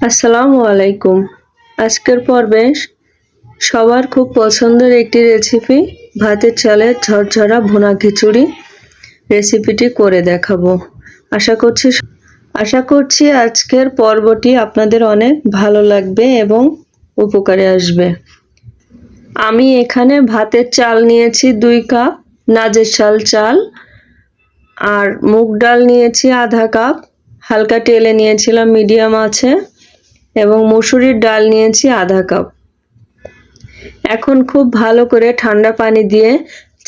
আসসালামু আলাইকুম। আজকের পর্বে সবার খুব পছন্দের একটি রেসিপি ভাতের চালের ঝরঝরা ভুনা খিচুড়ি রেসিপিটি করে দেখাবো। আশা করছি আজকের পর্বটি আপনাদের অনেক ভালো লাগবে এবং উপকারে আসবে। আমি এখানে ভাতের চাল নিয়েছি 2 কাপ নাজের চাল, আর মুগ ডাল নিয়েছি আধা কাপ, হালকা টেলে নিয়েছিলাম মিডিয়াম আছে, এবং মসুরির ডাল নিয়েছি আধা কাপ। এখন খুব ভালো করে ঠান্ডা পানি দিয়ে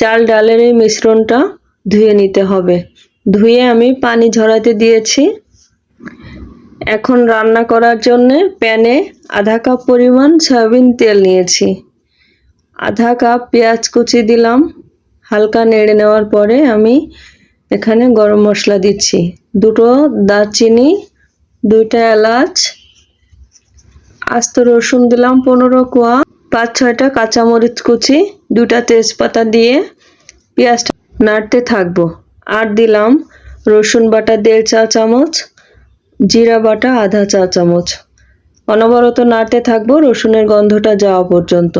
চাল ডালের এই মিশ্রণটা ধুয়ে নিতে হবে। ধুয়ে আমি পানি ঝরাতে দিয়েছি। এখন রান্না করার জন্য প্যানে আধা কাপ পরিমাণ সয়াবিন তেল নিয়েছি। আধা কাপ পেঁয়াজ কুচি দিলাম। হালকা নেড়ে নেওয়ার পরে আমি এখানে গরম মশলা দিচ্ছি, 2টো দারচিনি, 2টা এলাচ, আস্ত রসুন দিলাম 15 কোয়া, 5-6টা কাঁচামরিচ কুচি, 2টা তেজপাতা দিয়ে পেঁয়াজটা নাড়তে থাকবো। আর দিলাম রসুন বাটা 1.5 চা চামচ, জিরা বাটা আধা চা চামচ। অনবরত নাড়তে থাকবো রসুনের গন্ধটা যাওয়া পর্যন্ত।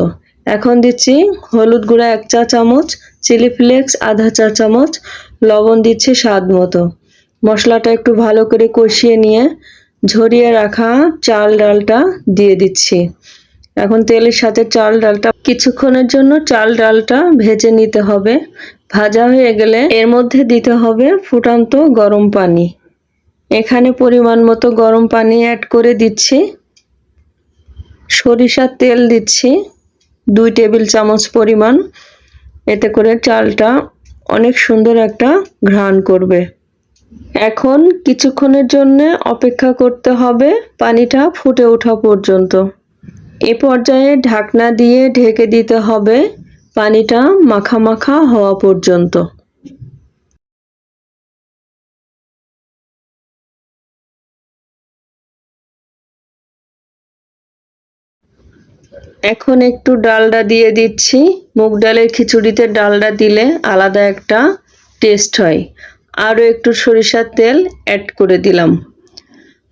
এখন দিচ্ছি হলুদ গুঁড়া 1 চা চামচ, চিলি ফ্লেক্স আধা চা চামচ, লবণ দিচ্ছি স্বাদ মতো। মশলাটা একটু ভালো করে কষিয়ে নিয়ে ঝরিয়ে রাখা চাল ডালটা দিয়ে দিচ্ছি। এখন তেলের সাথে চাল ডালটা কিছুক্ষণের জন্য চাল ডালটা ভেজে নিতে হবে। ভাজা হয়ে গেলে এর মধ্যে দিতে হবে ফুটন্ত গরম পানি। এখানে পরিমাণ মতো গরম পানি অ্যাড করে দিচ্ছি। সরিষার তেল দিচ্ছি 2 টেবিল চামচ পরিমাণ। এতে করে চালটা অনেক সুন্দর একটা ঘ্রাণ করবে। এখন কিছুক্ষণের জন্য অপেক্ষা করতে হবে পানিটা ফুটে ওঠা পর্যন্ত। এ পর্যায়ে ঢাকনা দিয়ে ঢেকে দিতে হবে পানিটা মাখা মাখা হওয়া পর্যন্ত। এখন একটু ডালডা দিয়ে দিচ্ছি। মুগ ডালের খিচুড়িতে ডালডা দিলে আলাদা একটা টেস্ট হয়। আরও একটু সরিষার তেল অ্যাড করে দিলাম।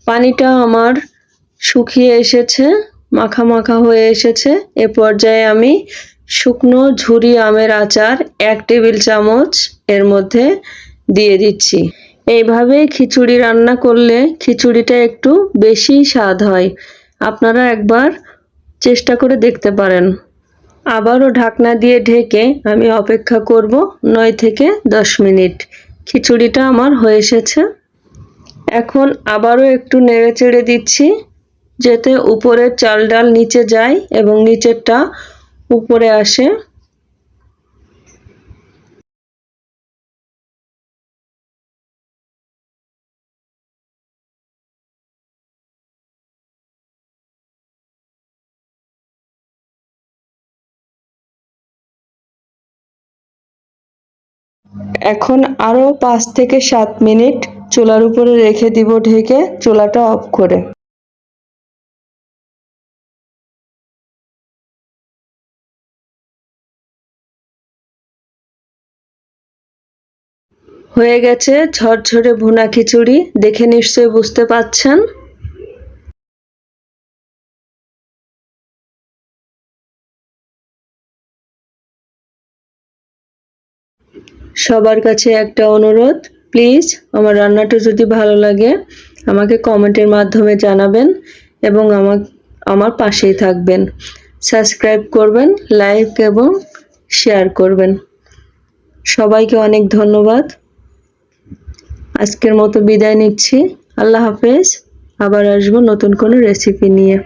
পানিটা আমার শুকিয়ে এসেছে, মাখা মাখা হয়ে এসেছে। এ পর্যায়ে আমি শুকনো ঝুরি আমের আচার 1 টেবিল চামচ এর মধ্যে দিয়ে দিচ্ছি। এইভাবে খিচুড়ি রান্না করলে খিচুড়িটা একটু বেশি স্বাদ হয়। আপনারা একবার চেষ্টা করে দেখতে পারেন। আবারও ঢাকনা দিয়ে ঢেকে আমি অপেক্ষা করব 9 থেকে 10 মিনিট। খিচুড়িটা আমার হয়ে এসেছে। এখন আবারও একটু নেড়ে চেড়ে দিচ্ছি যাতে উপরের চাল ডাল নিচে যায় এবং নিচেরটা উপরে আসে। এখন আরও 5 থেকে 7 মিনিট চুলার উপরে রেখে দিব ঢেকে, চুলাটা অফ করে। হয়ে গেছে ঝরঝরে ভুনা খিচুড়ি, দেখে নিশ্চয়ই বুঝতে পাচ্ছেন। সবার কাছে একটা অনুরোধ, প্লিজ আমার রান্নাটা যদি ভালো লাগে আমাকে কমেন্টের মাধ্যমে জানাবেন এবং আমার পাশেই থাকবেন। সাবস্ক্রাইব করবেন, লাইক এবং শেয়ার করবেন। সবাইকে অনেক ধন্যবাদ। আজকের মতো বিদায় নিচ্ছি। আল্লাহ হাফেজ। আবার আসবো নতুন কোনো রেসিপি নিয়ে।